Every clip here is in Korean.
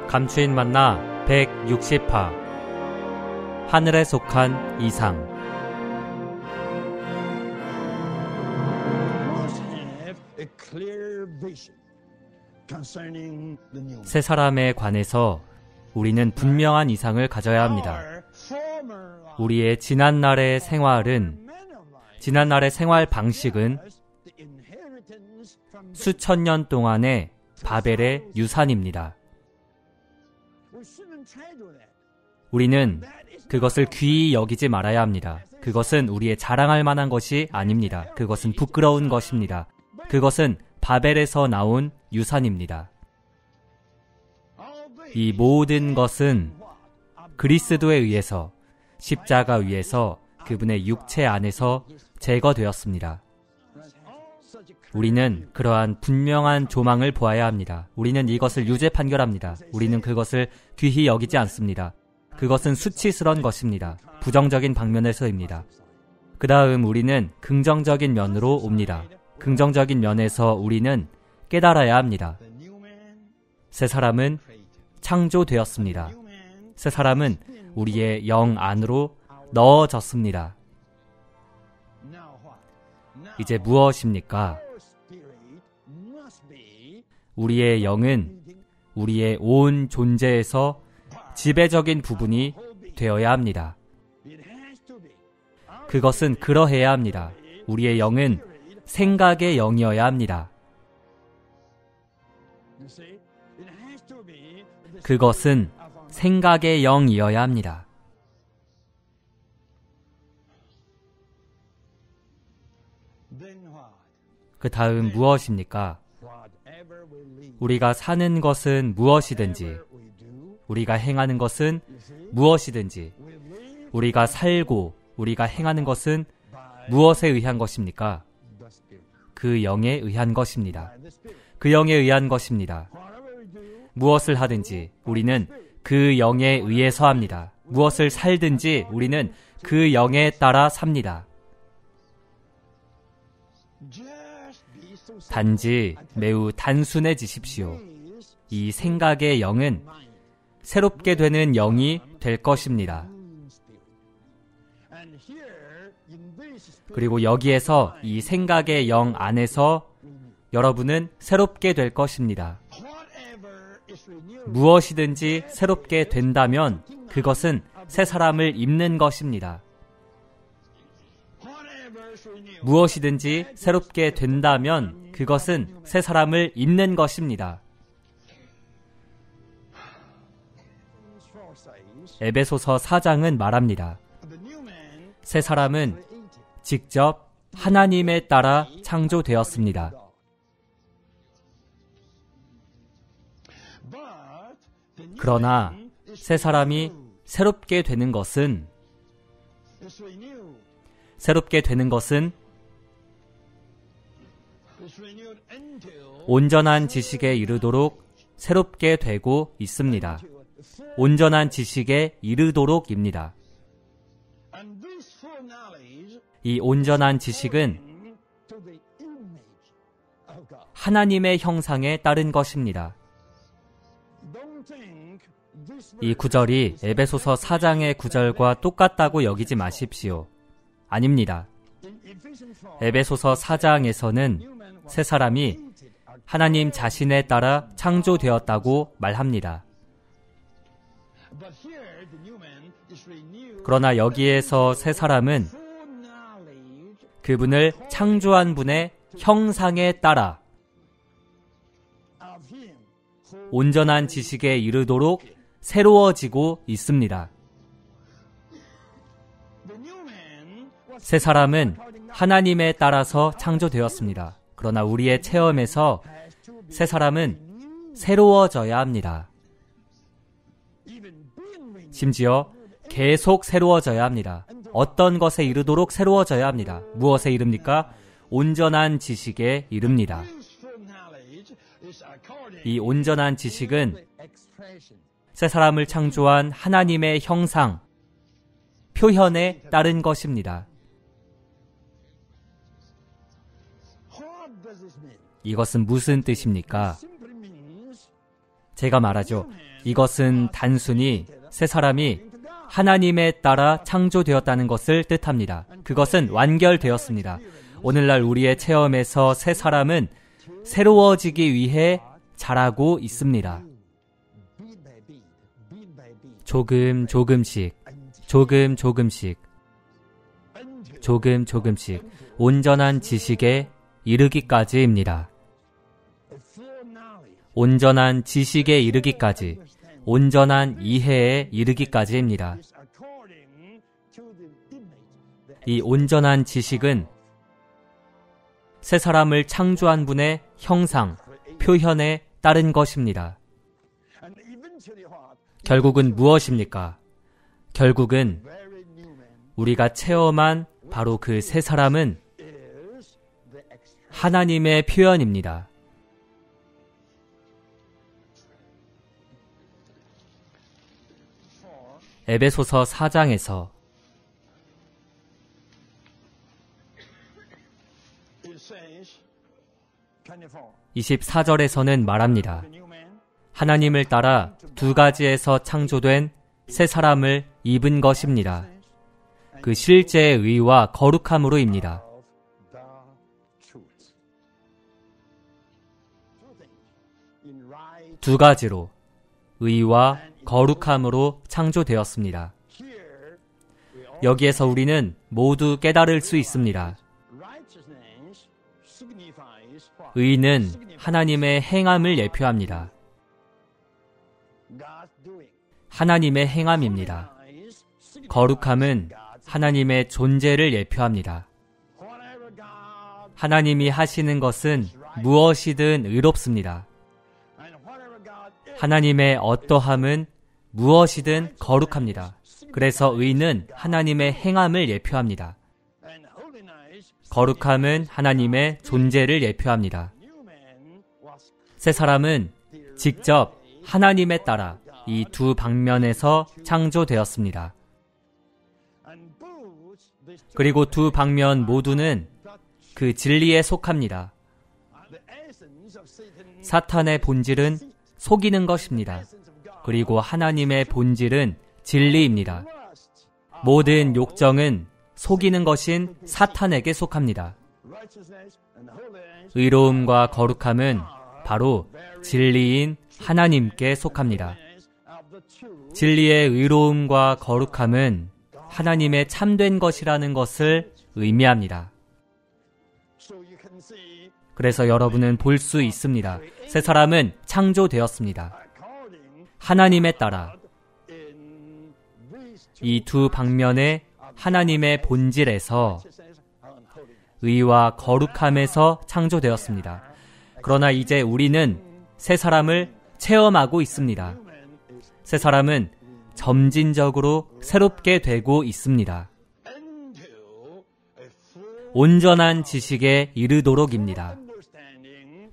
감추인 만나 160화 하늘에 속한 이상. 세 사람에 관해서 우리는 분명한 이상을 가져야 합니다. 우리의 지난날의 생활 방식은 수천 년 동안의 바벨의 유산입니다. 우리는 그것을 귀히 여기지 말아야 합니다. 그것은 우리의 자랑할 만한 것이 아닙니다. 그것은 부끄러운 것입니다. 그것은 바벨에서 나온 유산입니다. 이 모든 것은 그리스도에 의해서 십자가 위에서 그분의 육체 안에서 제거되었습니다. 우리는 그러한 분명한 조망을 보아야 합니다. 우리는 이것을 유죄 판결합니다. 우리는 그것을 귀히 여기지 않습니다. 그것은 수치스러운 것입니다. 부정적인 방면에서입니다. 그 다음 우리는 긍정적인 면으로 옵니다. 긍정적인 면에서 우리는 깨달아야 합니다. 새 사람은 창조되었습니다. 새 사람은 우리의 영 안으로 넣어졌습니다. 이제 무엇입니까? 우리의 영은 우리의 온 존재에서 지배적인 부분이 되어야 합니다. 그것은 그러해야 합니다. 우리의 영은 생각의 영이어야 합니다. 그것은 생각의 영이어야 합니다. 그 다음 무엇입니까? 우리가 사는 것은 무엇이든지, 우리가 행하는 것은 무엇이든지, 우리가 살고 우리가 행하는 것은 무엇에 의한 것입니까? 그 영에 의한 것입니다. 그 영에 의한 것입니다. 무엇을 하든지 우리는 그 영에 의해서 합니다. 무엇을 살든지 우리는 그 영에 따라 삽니다. 단지 매우 단순해지십시오. 이 생각의 영은 새롭게 되는 영이 될 것입니다. 그리고 여기에서 이 생각의 영 안에서 여러분은 새롭게 될 것입니다. 무엇이든지 새롭게 된다면 그것은 새 사람을 입는 것입니다. 무엇이든지 새롭게 된다면 그것은 새 사람을 입는 것입니다. 에베소서 4장은 말합니다. 새 사람은 직접 하나님에 따라 창조되었습니다. 그러나 새 사람이 새롭게 되는 것은 온전한 지식에 이르도록 새롭게 되고 있습니다. 온전한 지식에 이르도록입니다. 이 온전한 지식은 하나님의 형상에 따른 것입니다. 이 구절이 에베소서 4장의 구절과 똑같다고 여기지 마십시오. 아닙니다. 에베소서 4장에서는 새 사람이 하나님 자신에 따라 창조되었다고 말합니다. 그러나 여기에서 새 사람은 그분을 창조한 분의 형상에 따라 온전한 지식에 이르도록 새로워지고 있습니다. 새 사람은 하나님에 따라서 창조되었습니다. 그러나 우리의 체험에서 새 사람은 새로워져야 합니다. 심지어 계속 새로워져야 합니다. 어떤 것에 이르도록 새로워져야 합니다. 무엇에 이릅니까? 온전한 지식에 이릅니다. 이 온전한 지식은 새 사람을 창조한 하나님의 형상, 표현에 따른 것입니다. 이것은 무슨 뜻입니까? 제가 말하죠. 이것은 단순히 새 사람이 하나님에 따라 창조되었다는 것을 뜻합니다. 그것은 완결되었습니다. 오늘날 우리의 체험에서 새 사람은 새로워지기 위해 자라고 있습니다. 조금 조금씩 온전한 지식에 이르기까지입니다. 온전한 지식에 이르기까지, 온전한 이해에 이르기까지입니다. 이 온전한 지식은 새 사람을 창조한 분의 형상, 표현에 따른 것입니다. 결국은 무엇입니까? 결국은 우리가 체험한 바로 그 새 사람은 하나님의 표현입니다. 에베소서 4장에서 24절에서는 말합니다. 하나님을 따라 두 가지에서 창조된 새 사람을 입은 것입니다. 그 실제의 의와 거룩함으로입니다. 두 가지로 의와 거룩함으로 창조되었습니다. 여기에서 우리는 모두 깨달을 수 있습니다. 의는 하나님의 행함을 예표합니다. 하나님의 행함입니다. 거룩함은 하나님의 존재를 예표합니다. 하나님이 하시는 것은 무엇이든 의롭습니다. 하나님의 어떠함은 무엇이든 거룩합니다. 그래서 의는 하나님의 행함을 예표합니다. 거룩함은 하나님의 존재를 예표합니다. 새 사람은 직접 하나님에 따라 이 두 방면에서 창조되었습니다. 그리고 두 방면 모두는 그 진리에 속합니다. 사탄의 본질은 속이는 것입니다. 그리고 하나님의 본질은 진리입니다. 모든 욕정은 속이는 것인 사탄에게 속합니다. 의로움과 거룩함은 바로 진리인 하나님께 속합니다. 진리의 의로움과 거룩함은 하나님의 참된 것이라는 것을 의미합니다. 그래서 여러분은 볼 수 있습니다. 새 사람은 창조되었습니다. 하나님에 따라 이 두 방면의 하나님의 본질에서 의와 거룩함에서 창조되었습니다. 그러나 이제 우리는 새 사람을 체험하고 있습니다. 새 사람은 점진적으로 새롭게 되고 있습니다. 온전한 지식에 이르도록입니다.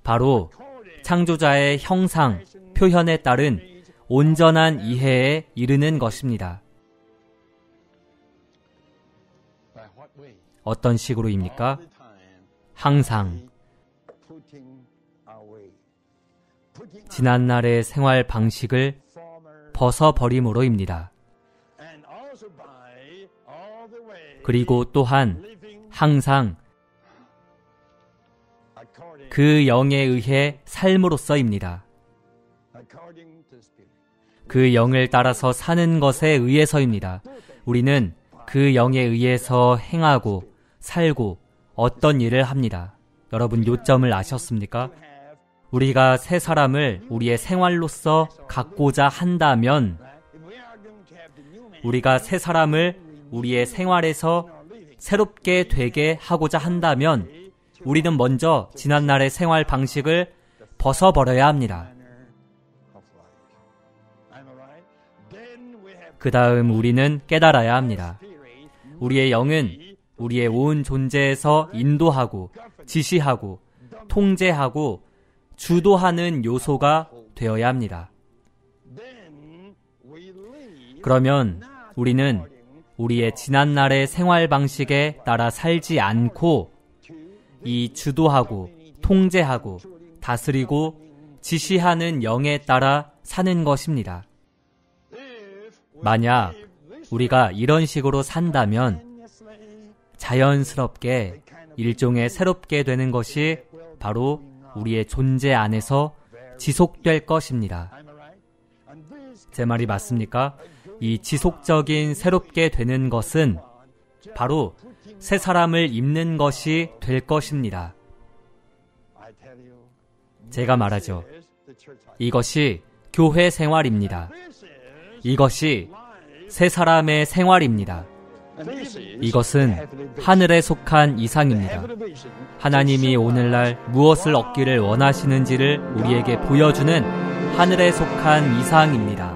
바로 창조자의 형상, 표현에 따른 온전한 이해에 이르는 것입니다. 어떤 식으로입니까? 항상 지난날의 생활 방식을 벗어버림으로입니다. 그리고 또한 항상 그 영에 의해 삶으로써입니다. 그 영을 따라서 사는 것에 의해서입니다. 우리는 그 영에 의해서 행하고 살고 어떤 일을 합니다. 여러분 요점을 아셨습니까? 우리가 새 사람을 우리의 생활로서 갖고자 한다면, 우리가 새 사람을 우리의 생활에서 새롭게 되게 하고자 한다면 우리는 먼저 지난날의 생활 방식을 벗어버려야 합니다. 그 다음 우리는 깨달아야 합니다. 우리의 영은 우리의 온 존재에서 인도하고 지시하고 통제하고 주도하는 요소가 되어야 합니다. 그러면 우리는 우리의 지난날의 생활 방식에 따라 살지 않고 이 주도하고 통제하고 다스리고 지시하는 영에 따라 사는 것입니다. 만약 우리가 이런 식으로 산다면 자연스럽게 일종의 새롭게 되는 것이 바로 우리의 존재 안에서 지속될 것입니다. 제 말이 맞습니까? 이 지속적인 새롭게 되는 것은 바로 새 사람을 입는 것이 될 것입니다. 제가 말하죠. 이것이 교회 생활입니다. 이것이 새 사람의 생활입니다. 이것은 하늘에 속한 이상입니다. 하나님이 오늘날 무엇을 얻기를 원하시는지를 우리에게 보여주는 하늘에 속한 이상입니다.